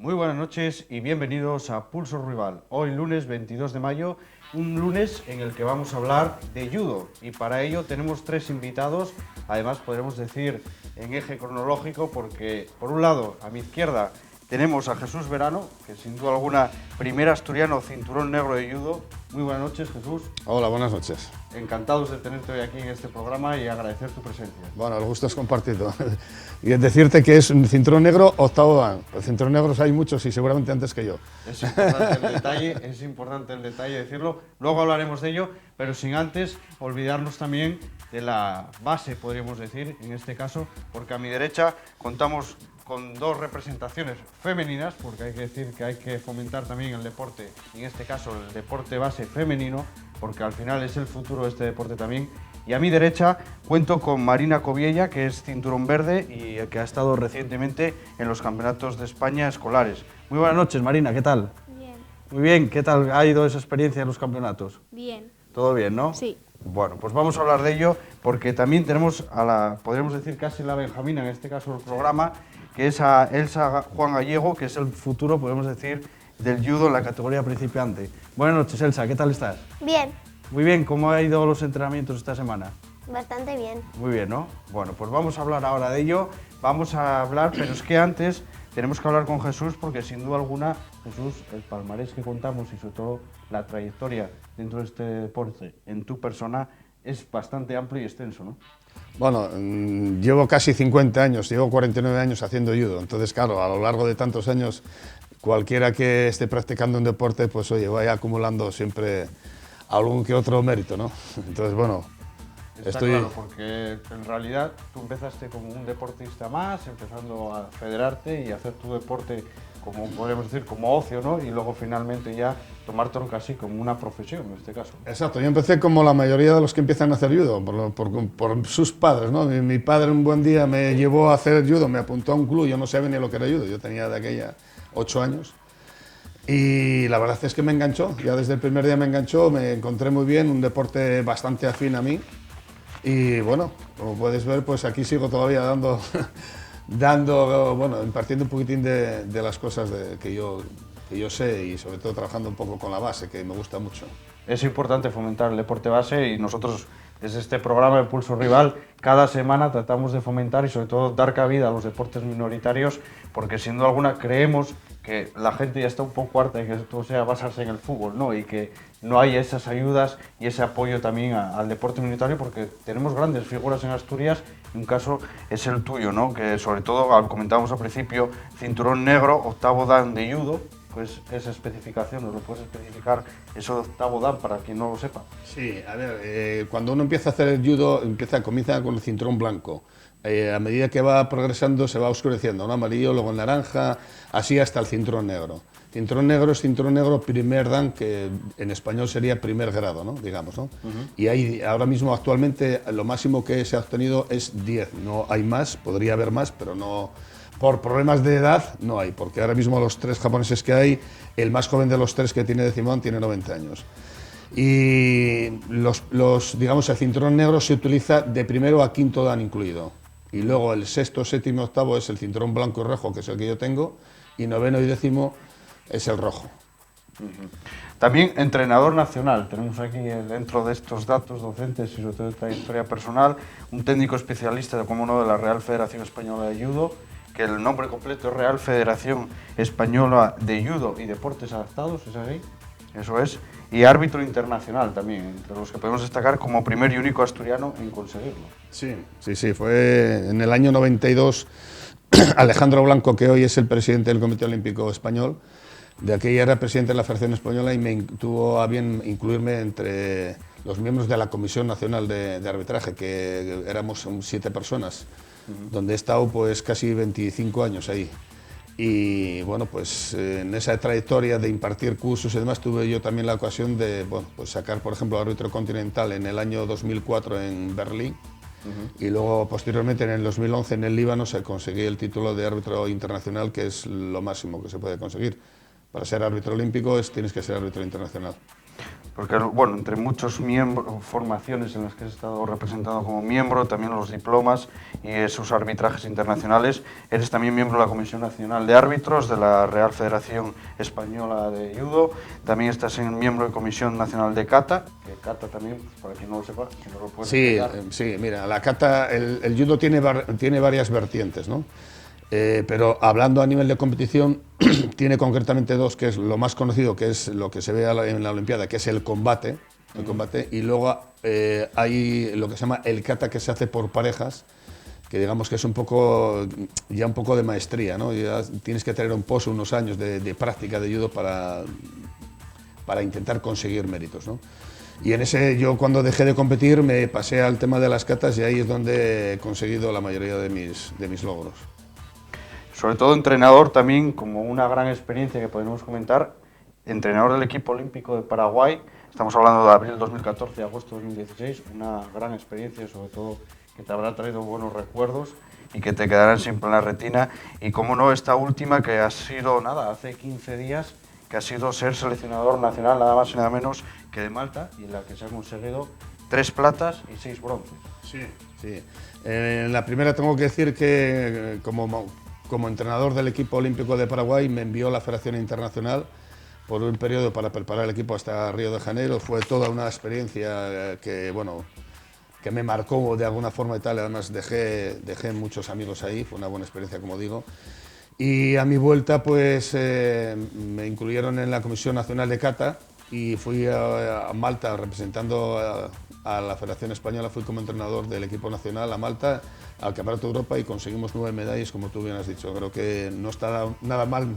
Muy buenas noches y bienvenidos a Pulso Rival. Hoy lunes 22 de mayo, un lunes en el que vamos a hablar de judo y para ello tenemos tres invitados, además podremos decir en eje cronológico porque por un lado a mi izquierda tenemos a Jesús Verano, que sin duda alguna primer asturiano cinturón negro de judo. Muy buenas noches, Jesús. Hola, buenas noches. Encantados de tenerte hoy aquí en este programa y agradecer tu presencia. Bueno, el gusto es compartido. Y es decirte que es un cinturón negro octavo dan. Los cinturones negros hay muchos y seguramente antes que yo. Es importante el detalle decirlo. Luego hablaremos de ello, pero sin antes olvidarnos también de la base, podríamos decir, en este caso, porque a mi derecha contamos con dos representaciones femeninas, porque hay que decir que hay que fomentar también el deporte, en este caso el deporte base femenino, porque al final es el futuro de este deporte también. Y a mi derecha cuento con Marina Coviella, que es cinturón verde y que ha estado recientemente en los campeonatos de España escolares. Muy buenas noches, Marina, ¿qué tal? Bien. Muy bien, ¿qué tal ha ido esa experiencia en los campeonatos? Bien. ¿Todo bien, no? Sí. Bueno, pues vamos a hablar de ello porque también tenemos a la, podríamos decir casi la Benjamina, en este caso del programa, que es a Elsa Juan Gallego, que es el futuro, podemos decir, del judo en la categoría principiante. Buenas noches, Elsa, ¿qué tal estás? Bien. Muy bien, ¿cómo han ido los entrenamientos esta semana? Bastante bien. Muy bien, ¿no? Bueno, pues vamos a hablar ahora de ello, vamos a hablar, pero es que antes tenemos que hablar con Jesús porque sin duda alguna, Jesús, el palmarés que contamos y sobre todo la trayectoria dentro de este deporte en tu persona es bastante amplio y extenso, ¿no? Bueno, llevo casi 50 años, llevo 49 años haciendo judo, entonces claro, a lo largo de tantos años, cualquiera que esté practicando un deporte, pues oye, vaya acumulando siempre algún que otro mérito, ¿no? Entonces, bueno, Está claro, porque en realidad tú empezaste como un deportista más, empezando a federarte y hacer tu deporte, como podemos decir, como ocio, ¿no? Y luego finalmente ya tomártelo casi como una profesión, en este caso. Exacto, yo empecé como la mayoría de los que empiezan a hacer judo, por sus padres, ¿no? Mi padre un buen día me llevó a hacer judo, me apuntó a un club, yo no sabía ni lo que era judo, yo tenía de aquella 8 años. Y la verdad es que me enganchó, ya desde el primer día me enganchó, me encontré muy bien, un deporte bastante afín a mí. Y bueno, como puedes ver, pues aquí sigo todavía bueno, impartiendo un poquitín de las cosas que yo sé y sobre todo trabajando un poco con la base, que me gusta mucho. Es importante fomentar el deporte base y nosotros desde este programa de Pulso Rival cada semana tratamos de fomentar y sobre todo dar cabida a los deportes minoritarios porque sin duda alguna creemos que la gente ya está un poco harta de que esto sea basarse en el fútbol, ¿no? Y que no hay esas ayudas y ese apoyo también al deporte minoritario porque tenemos grandes figuras en Asturias y un caso es el tuyo, ¿no? Que sobre todo, comentábamos al principio, cinturón negro, octavo dan de judo. Pues esa especificación, ¿nos lo puedes especificar eso de octavo dan para quien no lo sepa? Sí, a ver, cuando uno empieza a hacer el judo, comienza con el cinturón blanco. A medida que va progresando se va oscureciendo, ¿no? Amarillo, luego naranja, así hasta el cinturón negro. Cinturón negro es cinturón negro primer dan, que en español sería primer grado, ¿no? Digamos, ¿no? Y hay, ahora mismo, actualmente, lo máximo que se ha obtenido es 10. No hay más, podría haber más, pero no... Por problemas de edad no hay, porque ahora mismo los tres japoneses que hay, el más joven de los tres que tiene decimón tiene 90 años. Y digamos, el cinturón negro se utiliza de primero a quinto dan incluido. Y luego el sexto, séptimo, octavo es el cinturón blanco y rojo, que es el que yo tengo, y noveno y décimo es el rojo. También entrenador nacional, tenemos aquí dentro de estos datos docentes y sobre todo de trayectoria personal, un técnico especialista, como no, de la Real Federación Española de Judo, que el nombre completo es Real Federación Española de Judo y Deportes Adaptados, ¿es así? Eso es. Y árbitro internacional también, entre los que podemos destacar como primer y único asturiano en conseguirlo. Sí, fue en el año 92 Alejandro Blanco, que hoy es el presidente del Comité Olímpico Español, de aquella era presidente de la Federación Española y me tuvo a bien incluirme entre los miembros de la Comisión Nacional de Arbitraje, que éramos 7 personas. Donde he estado pues casi 25 años ahí. Y bueno, pues en esa trayectoria de impartir cursos y demás tuve yo también la ocasión de pues sacar, por ejemplo, árbitro continental en el año 2004 en Berlín. Y luego posteriormente en el 2011 en el Líbano se conseguí el título de árbitro internacional, que es lo máximo que se puede conseguir. Para ser árbitro olímpico tienes que ser árbitro internacional. porque bueno, entre muchos formaciones en las que has estado representado como miembro, también los diplomas y esos arbitrajes internacionales, eres también miembro de la Comisión Nacional de Árbitros de la Real Federación Española de Judo, también estás miembro de Comisión Nacional de Kata, que Kata también, pues, para quien no lo sepa, si no lo puedes explicar. Sí, mira, la kata, el judo tiene varias vertientes, ¿no? Pero hablando a nivel de competición, tiene concretamente dos, que es lo más conocido, que es lo que se ve en la Olimpiada, que es el combate, y luego hay lo que se llama el kata, que se hace por parejas, que digamos que es un poco de maestría, ¿no? Ya tienes que tener un pozo, unos años de práctica de judo para intentar conseguir méritos, ¿no? Y en ese, yo cuando dejé de competir me pasé al tema de las katas y ahí es donde he conseguido la mayoría de mis logros. Sobre todo entrenador también, como una gran experiencia que podemos comentar, entrenador del equipo olímpico de Paraguay, estamos hablando de abril 2014 y agosto 2016, una gran experiencia y sobre todo que te habrá traído buenos recuerdos y que te quedarán siempre en la retina. Y como no, esta última que ha sido, nada, hace 15 días, que ha sido ser seleccionador nacional, nada más y nada menos que de Malta, y en la que se han conseguido 3 platas y 6 bronces. Sí. En la primera tengo que decir que como entrenador del equipo olímpico de Paraguay me envió la Federación Internacional por un periodo para preparar el equipo hasta Río de Janeiro. Fue toda una experiencia que me marcó de alguna forma y tal. Además dejé muchos amigos ahí, fue una buena experiencia, como digo. Y a mi vuelta pues me incluyeron en la Comisión Nacional de Kata y fui a Malta representando a la Federación Española, fui como entrenador del equipo nacional a Malta, al Campeonato de Europa, y conseguimos 9 medallas, como tú bien has dicho. Creo que no está nada mal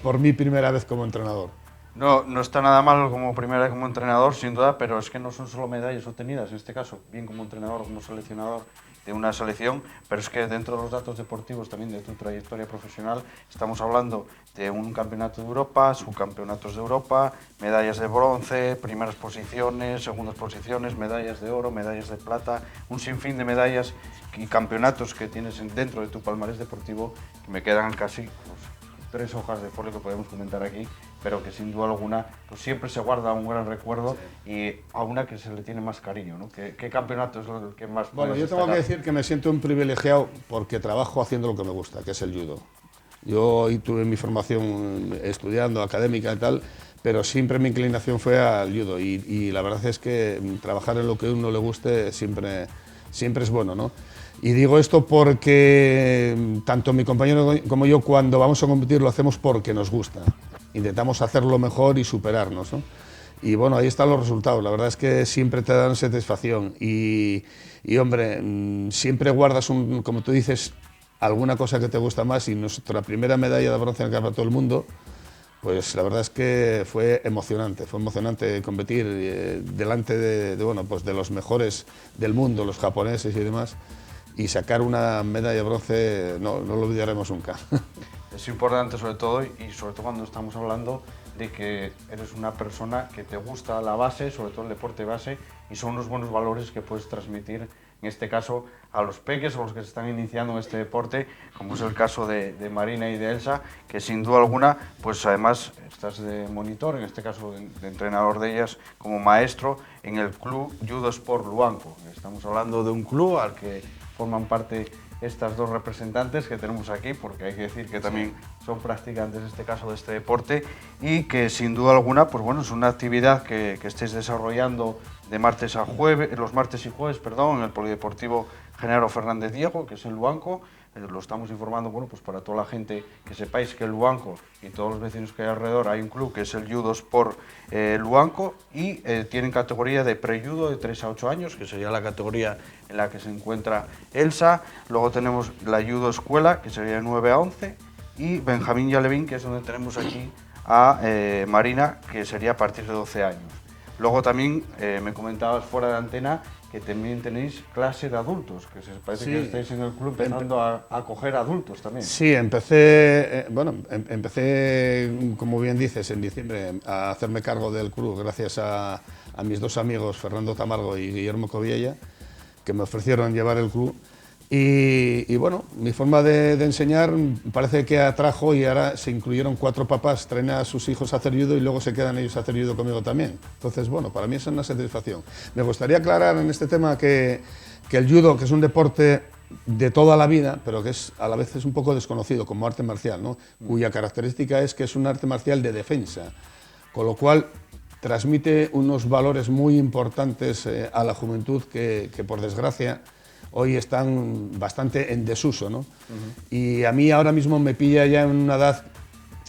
por mi primera vez como entrenador. No está nada mal como primera vez como entrenador, sin duda, pero es que no son solo medallas obtenidas, en este caso, bien como entrenador o como seleccionador de una selección, pero es que dentro de los datos deportivos también de tu trayectoria profesional estamos hablando de un campeonato de Europa, subcampeonatos de Europa, medallas de bronce, primeras posiciones, segundas posiciones, medallas de oro, medallas de plata, un sinfín de medallas y campeonatos que tienes dentro de tu palmarés deportivo, que me quedan casi pues, 3 hojas de folio que podemos comentar aquí, pero que sin duda alguna pues siempre se guarda un gran recuerdo y a una que se le tiene más cariño, ¿no? ¿Qué campeonato es el que más? Bueno, yo tengo que decir que me siento un privilegiado porque trabajo haciendo lo que me gusta, que es el judo. Yo hoy tuve mi formación estudiando, académica y tal, pero siempre mi inclinación fue al judo y la verdad es que trabajar en lo que a uno le guste siempre es bueno, ¿no? Y digo esto porque tanto mi compañero como yo, cuando vamos a competir, lo hacemos porque nos gusta. Intentamos hacerlo mejor y superarnos, ¿no? Y bueno, ahí están los resultados. La verdad es que siempre te dan satisfacción y hombre, siempre guardas, como tú dices, alguna cosa que te gusta más. Y nuestra primera medalla de bronce en el Campeonato del Mundo, pues la verdad es que fue emocionante competir delante de los mejores del mundo, los japoneses y demás, y sacar una medalla de bronce no lo olvidaremos nunca. Es importante sobre todo cuando estamos hablando de que eres una persona que te gusta la base, sobre todo el deporte base, y son unos buenos valores que puedes transmitir, en este caso, a los peques o los que se están iniciando en este deporte, como es el caso de Marina y de Elsa, que sin duda alguna, pues además estás de monitor, en este caso de entrenador de ellas, como maestro en el Club Judo Sport Luanco. Estamos hablando de un club al que forman parte estas dos representantes que tenemos aquí, porque hay que decir que también son practicantes, en este caso, de este deporte, y que sin duda alguna, pues bueno, es una actividad que estéis desarrollando de martes a jueves, los martes y jueves, perdón, en el Polideportivo Genaro Fernández Diego, que es el Luanco. Lo estamos informando, bueno, pues para toda la gente que sepáis que el Luanco y todos los vecinos que hay alrededor, hay un club que es el Judo Sport Luanco y tienen categoría de pre-judo de 3 a 8 años, que sería la categoría en la que se encuentra Elsa. Luego tenemos la Judo Escuela, que sería de 9 a 11, y Benjamín Yalevín, que es donde tenemos aquí a Marina, que sería a partir de 12 años. Luego también me comentabas fuera de antena que también tenéis clase de adultos, que parece que estáis en el club empezando a acoger adultos también. Sí, empecé, como bien dices, en diciembre a hacerme cargo del club gracias a mis dos amigos, Fernando Tamargo y Guillermo Coviella, que me ofrecieron llevar el club. Y bueno, mi forma de enseñar parece que atrajo y ahora se incluyeron 4 papás, traen a sus hijos a hacer judo y luego se quedan ellos a hacer judo conmigo también. Entonces, bueno, para mí eso es una satisfacción. Me gustaría aclarar en este tema que el judo, que es un deporte de toda la vida, pero que a la vez es un poco desconocido como arte marcial, ¿no? Cuya característica es que es un arte marcial de defensa, con lo cual transmite unos valores muy importantes a la juventud que por desgracia hoy están bastante en desuso, ¿no? Y a mí ahora mismo me pilla ya en una edad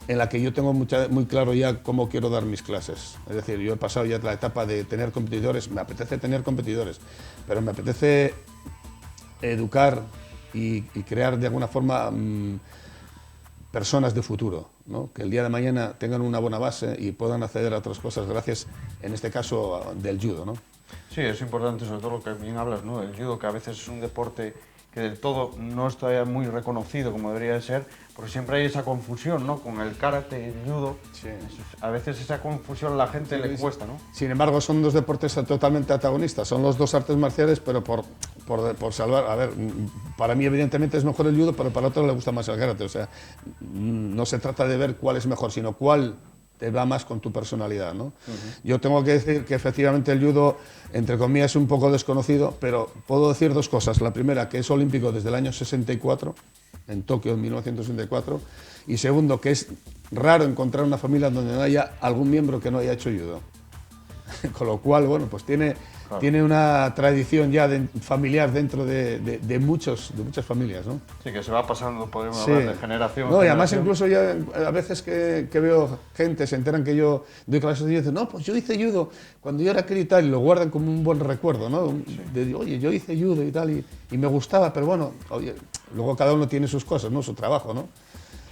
en la que yo tengo muy claro ya cómo quiero dar mis clases. Es decir, yo he pasado ya la etapa de tener competidores, me apetece tener competidores, pero me apetece educar y crear de alguna forma personas de futuro, ¿no? Que el día de mañana tengan una buena base y puedan acceder a otras cosas gracias, en este caso, del judo, ¿no? Sí, es importante, sobre todo lo que bien hablas, ¿no? El judo, que a veces es un deporte que del todo no está muy reconocido como debería de ser, porque siempre hay esa confusión, ¿no? Con el karate y el judo. Sí. A veces esa confusión a la gente le cuesta, ¿no? Sin embargo, son 2 deportes totalmente antagonistas, son los 2 artes marciales, pero por salvar... A ver, para mí evidentemente es mejor el judo, pero para otro le gusta más el karate. O sea, no se trata de ver cuál es mejor, sino cuál te va más con tu personalidad, ¿no? Yo tengo que decir que efectivamente el judo, entre comillas, es un poco desconocido, pero puedo decir 2 cosas. La primera, que es olímpico desde el año 64, en Tokio, en 1964, y segundo, que es raro encontrar una familia donde no haya algún miembro que no haya hecho judo. Con lo cual, bueno, pues tiene una tradición ya familiar dentro de muchas familias, ¿no? Sí, que se va pasando, podemos hablar de generación. No, y además incluso ya a veces que veo gente, se enteran que yo doy clases y dicen, no, pues yo hice judo cuando yo era crío y tal, y lo guardan como un buen recuerdo, ¿no? De, oye, yo hice judo y tal, y me gustaba, pero bueno, oye, luego cada uno tiene sus cosas, ¿no? Su trabajo, ¿no?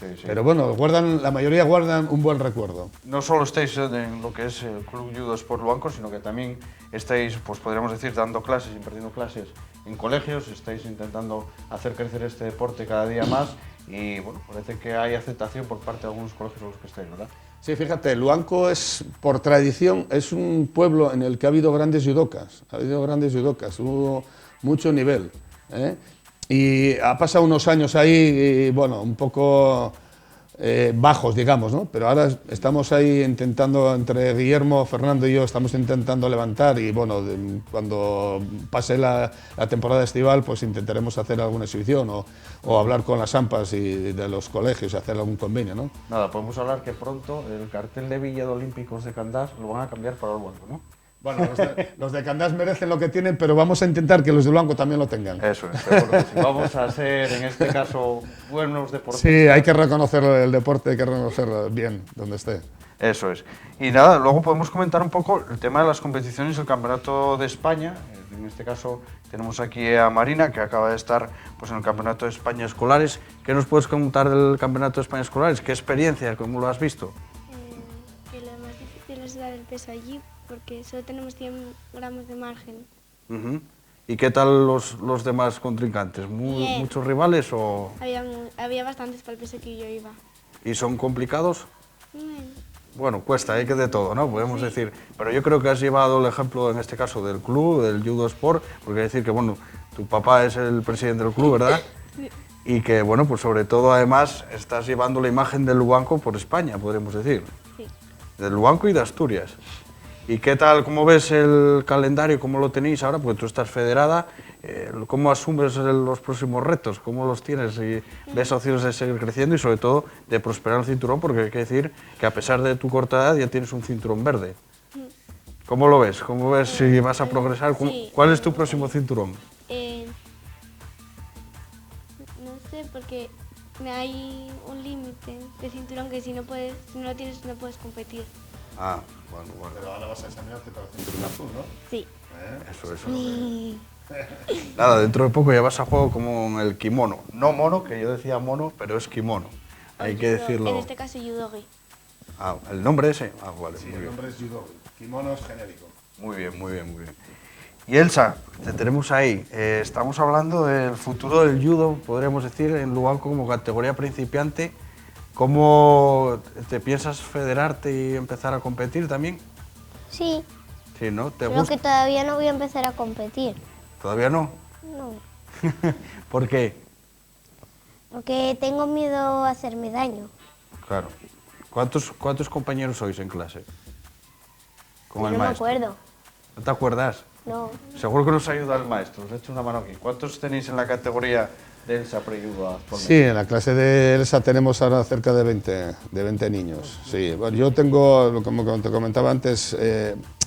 Sí, sí. Pero bueno, la mayoría guardan un buen recuerdo. No solo estáis en lo que es el Club Judo Sport Luanco, sino que también estáis, pues podríamos decir, dando clases, impartiendo clases en colegios, estáis intentando hacer crecer este deporte cada día más y bueno, parece que hay aceptación por parte de algunos colegios a los que estáis, ¿verdad? Sí, fíjate, Luanco es, por tradición, es un pueblo en el que ha habido grandes judokas, hubo mucho nivel, ¿eh? Y ha pasado unos años ahí, bueno, un poco bajos, digamos, ¿no? Pero ahora estamos ahí intentando, entre Guillermo, Fernando y yo, estamos intentando levantar y, bueno, cuando pase la temporada estival, pues intentaremos hacer alguna exhibición o hablar con las AMPAs y de los colegios y hacer algún convenio, ¿no? Nada, podemos hablar que pronto el cartel de Villa de Olímpicos de Candás lo van a cambiar para el Luanco, ¿no? Bueno, los de Candás merecen lo que tienen, pero vamos a intentar que los de Luanco también lo tengan. Eso es, seguro que sí. Vamos a ser, en este caso, buenos deportistas. Sí, hay que reconocer el deporte, hay que reconocerlo bien donde esté. Eso es. Y nada, luego podemos comentar un poco el tema de las competiciones del Campeonato de España. En este caso tenemos aquí a Marina, que acaba de estar pues, en el Campeonato de España Escolares. ¿Qué nos puedes contar del Campeonato de España Escolares? ¿Qué experiencia? ¿Cómo lo has visto? Que lo más difícil es dar el peso allí, porque solo tenemos 100 gramos de margen. ¿Y qué tal los demás contrincantes? ¿Muchos rivales o...? Había bastantes para el peso que yo iba. ¿Y son complicados? Bueno, cuesta, hay que de todo, ¿no? Podemos decir. Pero yo creo que has llevado el ejemplo, en este caso, del club, del Judo Sport, porque hay que decir que, bueno, tu papá es el presidente del club, ¿verdad? Sí. Y que, bueno, pues sobre todo, además, estás llevando la imagen del Luanco por España, podríamos decir. Sí. Del Luanco y de Asturias. ¿Y qué tal, cómo ves el calendario, cómo lo tenéis ahora? Porque tú estás federada, ¿cómo asumes los próximos retos? ¿Cómo los tienes? ¿Y ves opciones de seguir creciendo y sobre todo de prosperar el cinturón? Porque hay que decir que a pesar de tu corta edad ya tienes un cinturón verde. ¿Cómo lo ves? ¿Cómo ves si vas a progresar? Sí. ¿Cuál es tu próximo cinturón? No sé, porque hay un límite de cinturón que si no lo tienes no puedes competir. Ah, bueno. Pero ahora vas a examinarte para el cinturón azul, ¿no? Sí. Eso. Nada, dentro de poco ya vas a juego como en el kimono. No mono, que yo decía mono, pero es kimono. Hay que decirlo. En este caso, judogi. Ah, ¿el nombre ese? Ah, vale. Sí, el nombre es judogi. Kimono es genérico. Muy bien. Y Elsa, te tenemos ahí. Estamos hablando del futuro del judo, podríamos decir, en Luanco como categoría principiante. ¿Cómo te piensas federarte y empezar a competir también? Sí. Sí, ¿no? ¿Te Creo gusta? que todavía no voy a empezar a competir. ¿Todavía no? No. ¿Por qué? Porque tengo miedo a hacerme daño. Claro. ¿Cuántos compañeros sois en clase? Con Yo el no me maestro. acuerdo. ¿No te acuerdas? No. Seguro que nos ayuda el maestro. Os he hecho una mano aquí. ¿Cuántos tenéis en la categoría de Elsa Pre-Judo actualmente? Sí, en la clase de Elsa tenemos ahora cerca de 20 niños. Sí, bueno, yo tengo, como te comentaba antes,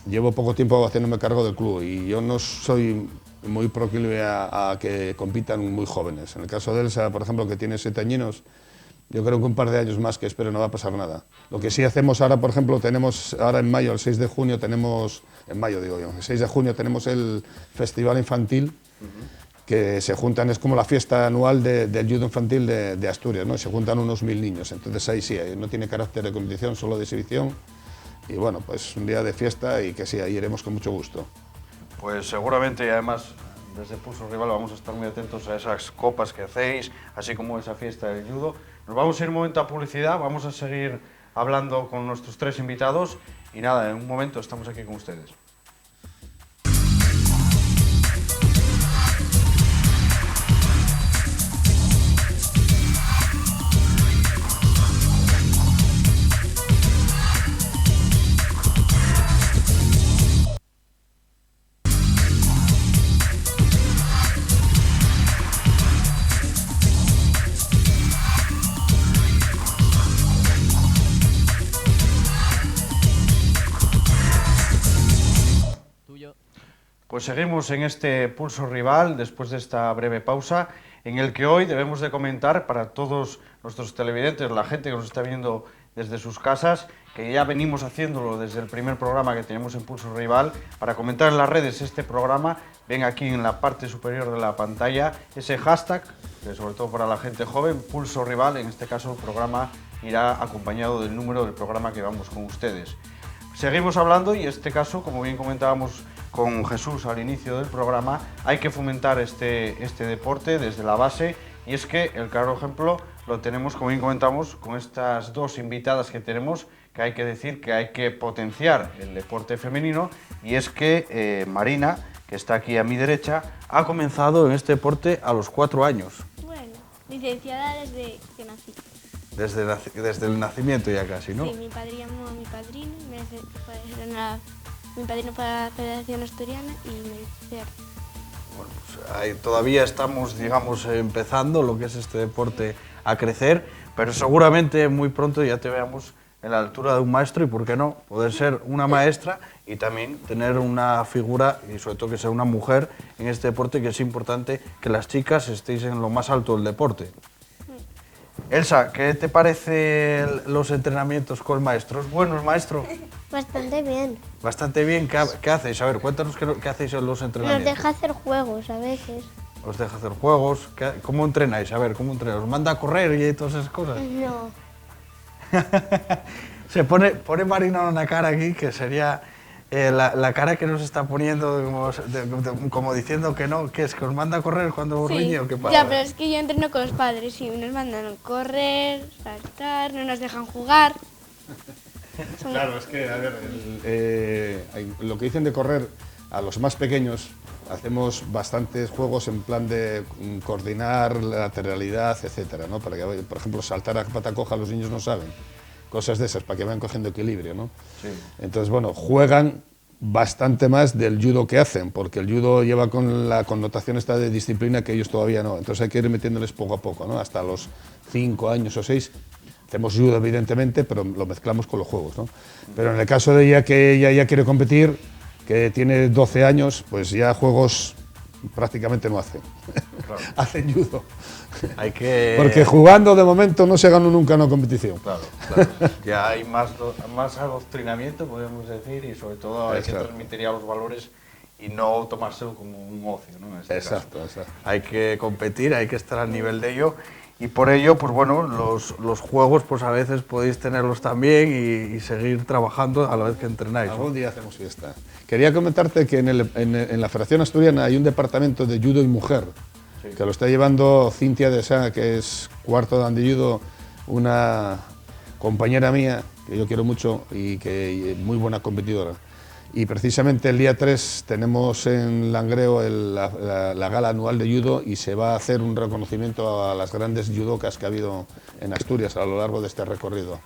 llevo poco tiempo haciéndome cargo del club y yo no soy muy proclive a que compitan muy jóvenes. En el caso de Elsa, por ejemplo, que tiene 7 añinos, yo creo que un par de años más que espero no va a pasar nada. Lo que sí hacemos ahora, por ejemplo, tenemos ahora en mayo, el 6 de junio, tenemos, en mayo digo yo, el 6 de junio tenemos el Festival Infantil, que se juntan, es como la fiesta anual del judo infantil de Asturias, ¿no? Se juntan unos 1000 niños, entonces ahí sí, no tiene carácter de competición, solo de exhibición, y bueno, pues un día de fiesta y que sí, ahí iremos con mucho gusto. Pues seguramente, y además desde Pulso Rival vamos a estar muy atentos a esas copas que hacéis, así como esa fiesta del judo. Nos vamos a ir un momento a publicidad, vamos a seguir hablando con nuestros 3 invitados y nada, en un momento estamos aquí con ustedes. Pues seguimos en este Pulso Rival después de esta breve pausa en el que hoy debemos de comentar para todos nuestros televidentes, la gente que nos está viendo desde sus casas, que ya venimos haciéndolo desde el primer programa que tenemos en Pulso Rival, para comentar en las redes este programa, ven aquí en la parte superior de la pantalla ese hashtag, que sobre todo para la gente joven, Pulso Rival, en este caso el programa irá acompañado del número del programa que vamos con ustedes. Seguimos hablando y en este caso, como bien comentábamos con Jesús al inicio del programa, hay que fomentar este deporte desde la base y es que el claro ejemplo lo tenemos, como bien comentamos, con estas 2 invitadas que tenemos, que hay que decir que hay que potenciar el deporte femenino y es que Marina, que está aquí a mi derecha, ha comenzado en este deporte a los 4 años. Bueno, licenciada desde que nací. Desde el nacimiento ya casi, ¿no? Sí, mi padre llamó a mi padrino, mi padrino fue a la Federación Asturiana y me hicieron. Bueno, pues ahí todavía estamos, digamos, empezando lo que es este deporte a crecer, pero seguramente muy pronto ya te veamos en la altura de un maestro y, ¿por qué no?, poder ser una maestra y también tener una figura y sobre todo que sea una mujer en este deporte, que es importante que las chicas estéis en lo más alto del deporte. Elsa, ¿qué te parecen los entrenamientos con el maestro? ¿Es bueno el maestro? Bastante bien. Bastante bien. ¿Qué hacéis? A ver, cuéntanos qué hacéis en los Nos entrenamientos. deja hacer juegos a veces. Os deja hacer juegos. ¿Cómo entrenáis? A ver, ¿cómo entrenáis? ¿Os manda a correr y todas esas cosas? No. Se pone Marina una cara aquí que sería la cara que nos está poniendo como diciendo que no, que es que os manda a correr cuando os riñe o qué pasa. Ya, pero es que yo entreno con los padres y nos mandan a correr, saltar, no nos dejan jugar. Claro, es que, a ver, lo que dicen de correr a los más pequeños, hacemos bastantes juegos en plan de coordinar lateralidad, etcétera, ¿no? Para que, por ejemplo, saltar a pata coja los niños no saben. Cosas de esas, para que vayan cogiendo equilibrio, ¿no? Sí. Entonces, bueno, juegan bastante más del judo que hacen, porque el judo lleva con la connotación esta de disciplina que ellos todavía no. Entonces hay que ir metiéndoles poco a poco, ¿no? Hasta los 5 años o 6. Hacemos judo, evidentemente, pero lo mezclamos con los juegos, ¿no? Pero en el caso de ella, que ella ya quiere competir, que tiene 12 años, pues ya juegos prácticamente no hacen. Claro. Hacen judo. Hay que... Porque jugando de momento no se ganó nunca una competición. Claro. Ya hay más adoctrinamiento, podemos decir, y sobre todo hay que transmitir ya los valores y no tomárselo como un ocio, ¿no? En este Exacto. Hay que competir, hay que estar al nivel de ello. Y por ello, pues bueno, los juegos, pues a veces podéis tenerlos también y seguir trabajando a la vez que entrenáis, ¿no? Algún día hacemos fiesta. Quería comentarte que en la Federación Asturiana hay un departamento de judo y mujer, sí, que lo está llevando Cintia de Sá, que es cuarto dan de judo, una compañera mía, que yo quiero mucho y que muy buena competidora. y precisamente el día 3 tenemos en Langreo la gala anual de judo y se va a hacer un reconocimiento a las grandes judocas que ha habido en Asturias a lo largo de este recorrido.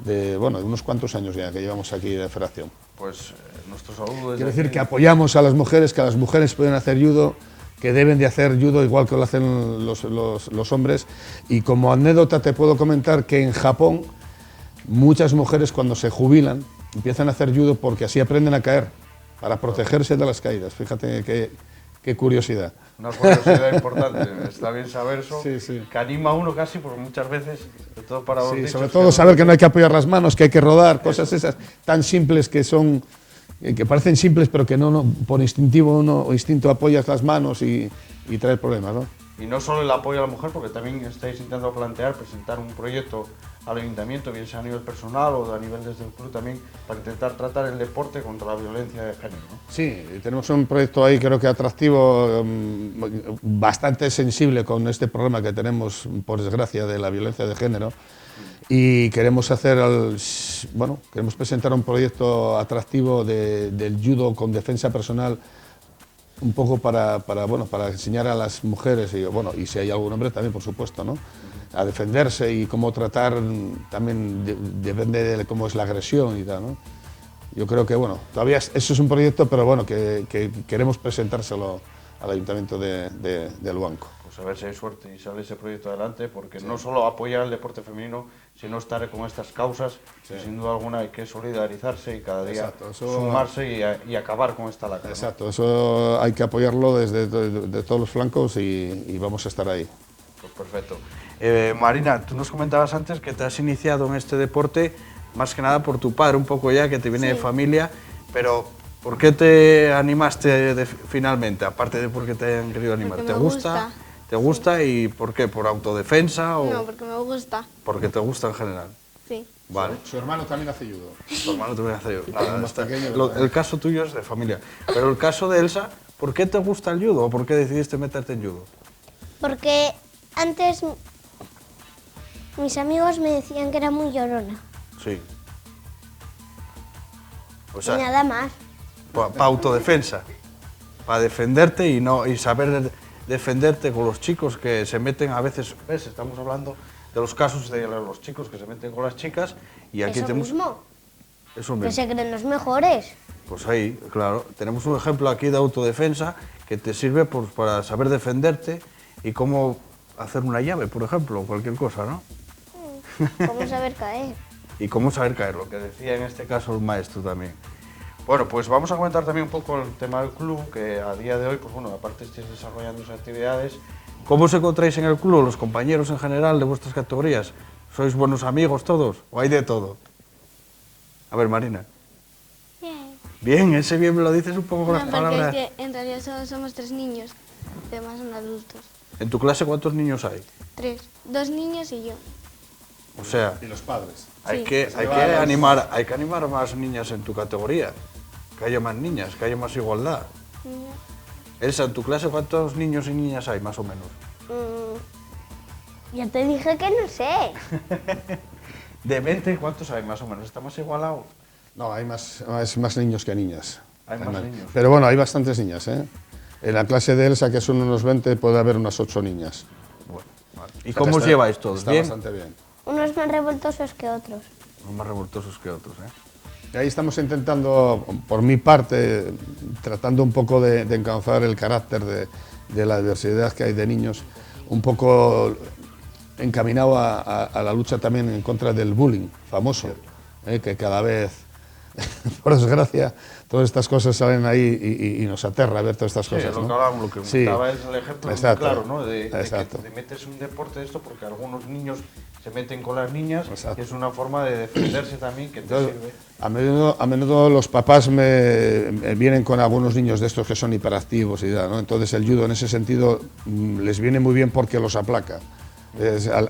De unos cuantos años ya que llevamos aquí de federación. Pues nuestro saludo desde Quiero decir aquí. que apoyamos a las mujeres, que las mujeres pueden hacer judo, que deben de hacer judo igual que lo hacen los hombres. Y como anécdota te puedo comentar que en Japón muchas mujeres cuando se jubilan empiezan a hacer judo porque así aprenden a caer, para protegerse de las caídas. Fíjate qué curiosidad. Una curiosidad importante, está bien saber eso, Sí, sí. que anima a uno casi, porque muchas veces, sobre todo para los Sí, dichos, sobre todo saber que no hay que apoyar las manos, que hay que rodar, cosas esas tan simples que son, que parecen simples, pero que no por instintivo uno o instinto apoyas las manos y trae problemas, ¿no? Y no solo el apoyo a la mujer, porque también estáis intentando presentar un proyecto al ayuntamiento, bien sea a nivel personal o a nivel desde el club también, para intentar tratar el deporte contra la violencia de género, ¿no? Sí, tenemos un proyecto ahí creo que atractivo, bastante sensible con este problema que tenemos, por desgracia, de la violencia de género. Y queremos queremos presentar un proyecto atractivo del judo con defensa personal, un poco para enseñar a las mujeres y si hay algún hombre también, por supuesto, ¿no? A defenderse y cómo tratar, también depende de cómo es la agresión y tal, ¿no? Yo creo que todavía eso es un proyecto, pero que queremos presentárselo al Ayuntamiento de Luanco. Pues a ver si hay suerte y sale ese proyecto adelante, porque no solo apoyar el deporte femenino, sino estar con estas causas, y sin duda alguna hay que solidarizarse y cada día sumarse y acabar con esta lacra, ¿no? Exacto, eso hay que apoyarlo desde de todos los flancos y vamos a estar ahí. Pues perfecto. Marina, tú nos comentabas antes que te has iniciado en este deporte más que nada por tu padre, un poco ya, que te viene de familia, pero ¿por qué te animaste finalmente? Aparte de porque te han querido animar. Porque ¿Te me gusta? gusta. ¿Te gusta y por qué? ¿Por autodefensa o No, porque me gusta. porque te gusta en general? Sí. Vale. Su hermano también hace judo. Tu hermano te voy a hacer nada, más está- pequeño, lo- ¿verdad? el caso tuyo es de familia, pero el caso de Elsa, ¿por qué te gusta el judo o por qué decidiste meterte en judo? Porque antes mis amigos me decían que era muy llorona. Sí. O Y sea, nada más. para autodefensa, para defenderte y saber defenderte con los chicos que se meten a veces, ¿ves? Estamos hablando de los casos de los chicos que se meten con las chicas y aquí Eso tenemos mismo. eso Que mismo. se creen los mejores. Pues ahí, claro, tenemos un ejemplo aquí de autodefensa que te sirve para saber defenderte y cómo hacer una llave, por ejemplo, o cualquier cosa, ¿no? ¿Cómo saber caer? Y cómo saber caer, lo que decía en este caso el maestro también. Bueno, pues vamos a comentar también un poco el tema del club, que a día de hoy, pues bueno, aparte estáis desarrollando sus actividades. ¿Cómo os encontráis en el club, los compañeros en general de vuestras categorías? ¿Sois buenos amigos todos o hay de todo? A ver, Marina. Bien. Bien, ese bien me lo dices un poco con No, las porque palabras. es que en realidad solo somos 3 niños, demás son adultos. ¿En tu clase cuántos niños hay? 3, 2 niños y yo. O sea, Y los padres. hay Sí. que animar a más niñas en tu categoría, que haya más niñas, que haya más igualdad. Elsa, ¿en tu clase cuántos niños y niñas hay, más o menos? Ya te dije que no sé. De 20, ¿cuántos hay, más o menos? ¿Está más igualado? No, hay más niños que niños. Hay más niños. Pero hay bastantes niñas, ¿eh? En la clase de Elsa, que son unos 20, puede haber unas 8 niñas. Bueno, vale. ¿Y O sea, cómo que os lleváis todos? Está ¿Bien? bastante bien. Unos más revoltosos que otros. Son más revoltosos que otros, ¿eh? Y ahí estamos intentando, por mi parte, tratando un poco de encauzar el carácter de la diversidad que hay de niños, un poco encaminado a la lucha también en contra del bullying famoso, que cada vez, por desgracia, todas estas cosas salen ahí y nos aterra ver todas estas Sí, cosas. lo ¿no? que hablábamos, lo que Sí. comentaba es el ejemplo muy Exacto. claro, ¿no? De que Exacto. te metes un deporte de esto porque algunos niños se meten con las niñas, Exacto. y es una forma de defenderse también que te Entonces, sirve. a menudo los papás me vienen con algunos niños de estos que son hiperactivos y tal, ¿no? Entonces el judo en ese sentido les viene muy bien porque los aplaca.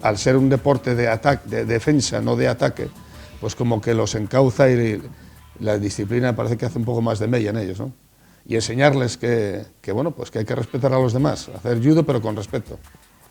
Al ser un deporte de defensa, no de ataque, pues como que los encauza y la disciplina parece que hace un poco más de mella en ellos, ¿no? Y enseñarles que hay que respetar a los demás, hacer judo pero con respeto.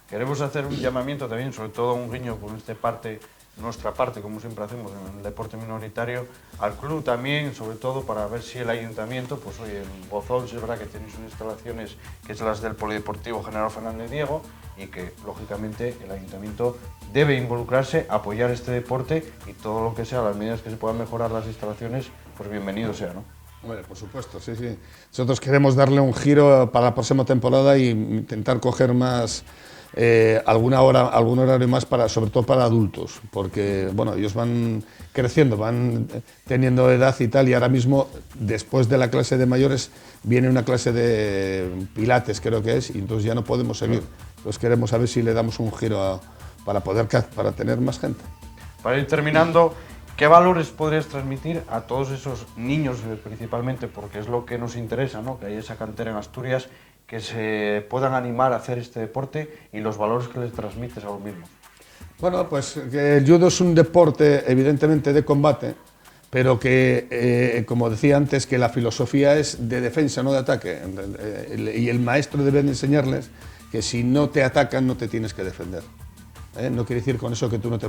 Queremos hacer un llamamiento también, sobre todo un guiño por esta parte nuestra parte, como siempre hacemos en el deporte minoritario, al club también, sobre todo para ver si el ayuntamiento, pues oye, en Bozón es verdad que tenéis unas instalaciones que es las del Polideportivo General Fernández Diego y que lógicamente el ayuntamiento debe involucrarse, apoyar este deporte y todo lo que sea, las medidas que se puedan mejorar las instalaciones, pues bienvenido sea, ¿no? Bueno, por supuesto, sí, sí. Nosotros queremos darle un giro para la próxima temporada y intentar coger más alguna hora, algún horario más para, sobre todo para adultos, porque bueno, ellos van creciendo, van teniendo edad y tal, y ahora mismo después de la clase de mayores viene una clase de pilates, creo que es, y entonces ya no podemos seguir. Entonces queremos saber si le damos un giro para tener más gente. Para ir terminando, ¿qué valores podrías transmitir a todos esos niños principalmente? Porque es lo que nos interesa, ¿no? Que haya esa cantera en Asturias, que se puedan animar a hacer este deporte y los valores que les transmites a los mismos. Bueno, pues que el judo es un deporte evidentemente de combate, pero que, como decía antes, que la filosofía es de defensa, no de ataque. Y el maestro debe enseñarles que si no te atacan, no te tienes que defender. No quiere decir con eso que tú no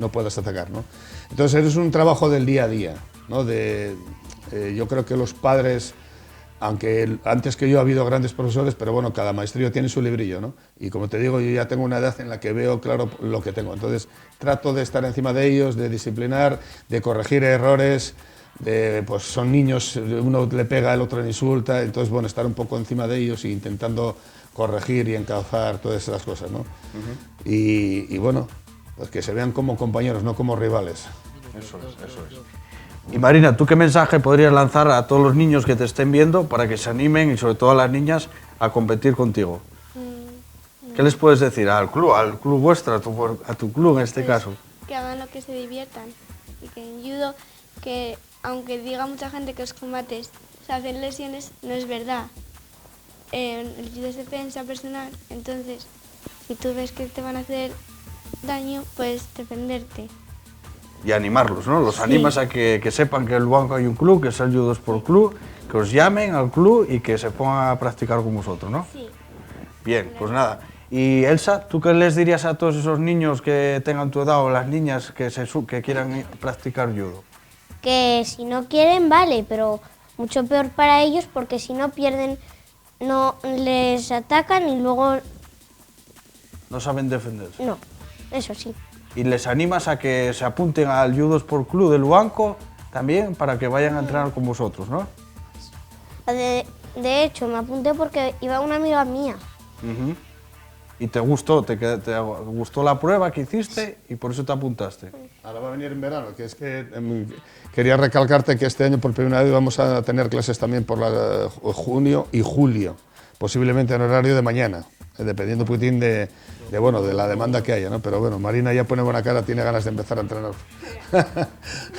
puedas atacar, ¿no? Entonces es un trabajo del día a día, ¿no? Yo creo que los padres, aunque antes que yo ha habido grandes profesores, pero bueno, cada maestrillo tiene su librillo, ¿no? Y como te digo, yo ya tengo una edad en la que veo claro lo que tengo. Entonces trato de estar encima de ellos, de disciplinar, de corregir errores, pues son niños, uno le pega, el otro le insulta, entonces bueno, estar un poco encima de ellos e intentando corregir y encauzar todas esas cosas, ¿no? Y bueno, pues que se vean como compañeros, no como rivales. Eso es. Y Marina, ¿tú qué mensaje podrías lanzar a todos los niños que te estén viendo para que se animen y sobre todo a las niñas a competir contigo? ¿Qué les puedes decir al club vuestro, a tu club en este caso? Que hagan lo que se diviertan y que en judo, que aunque diga mucha gente que los combates se hacen lesiones, no es verdad. El judo es defensa personal, entonces si tú ves que te van a hacer daño, puedes defenderte. Y animarlos, ¿no? Los animas a que sepan que en Luanco hay un club, que es el Judo Sport Club, que os llamen al club y que se pongan a practicar con vosotros, ¿no? Sí. Bien, pues nada. Y Elsa, ¿tú qué les dirías a todos esos niños que tengan tu edad o las niñas que quieran practicar judo? Que si no quieren, vale, pero mucho peor para ellos porque si no pierden, no les atacan y luego... No saben defenderse. No, eso sí. Y les animas a que se apunten al Judo Sport Club de Luanco también para que vayan a entrenar con vosotros, ¿no? De hecho, me apunté porque iba una amiga mía. ¿Y te gustó? ¿Te gustó la prueba que hiciste y por eso te apuntaste? Ahora va a venir en verano, que es que quería recalcarte que este año por primera vez vamos a tener clases también por junio y julio, posiblemente en horario de mañana, dependiendo un poquitín de la demanda que haya, ¿no? Pero bueno, Marina ya pone buena cara, tiene ganas de empezar a entrenar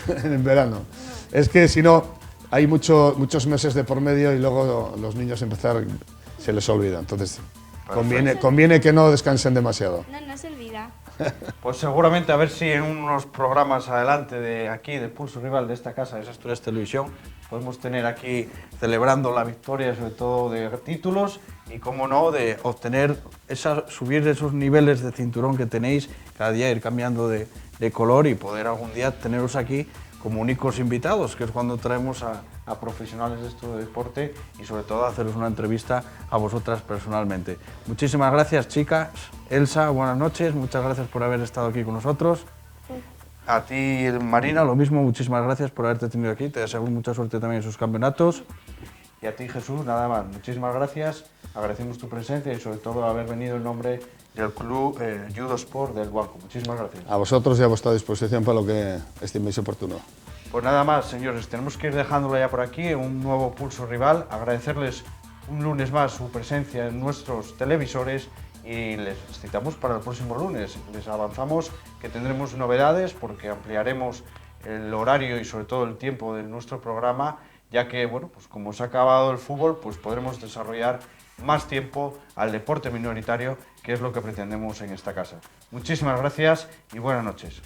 en verano. Es que si no, hay muchos meses de por medio y luego los niños se les olvida, entonces conviene que no descansen demasiado. No se olvida. Pues seguramente a ver si en unos programas adelante de aquí, del Pulso Rival de esta casa, de Asturias Televisión, podemos tener aquí celebrando la victoria, sobre todo de títulos y, como no, de obtener, subir esos niveles de cinturón que tenéis, cada día ir cambiando de color y poder algún día teneros aquí como únicos invitados, que es cuando traemos a profesionales de este deporte y sobre todo haceros una entrevista a vosotras personalmente. Muchísimas gracias, chicas. Elsa, buenas noches, muchas gracias por haber estado aquí con nosotros. A ti, Marina, lo mismo, muchísimas gracias por haberte tenido aquí, te deseo mucha suerte también en sus campeonatos. Y a ti, Jesús, nada más, muchísimas gracias, agradecemos tu presencia y sobre todo haber venido en nombre del club Judo Sport del Luanco. Muchísimas gracias. A vosotros y a vuestra disposición para lo que estiméis oportuno. Pues nada más, señores, tenemos que ir dejándolo ya por aquí en un nuevo Pulso Rival, agradecerles un lunes más su presencia en nuestros televisores y les citamos para el próximo lunes. Les avanzamos que tendremos novedades porque ampliaremos el horario y sobre todo el tiempo de nuestro programa, ya que, bueno, pues como se ha acabado el fútbol, pues podremos desarrollar más tiempo al deporte minoritario, que es lo que pretendemos en esta casa. Muchísimas gracias y buenas noches.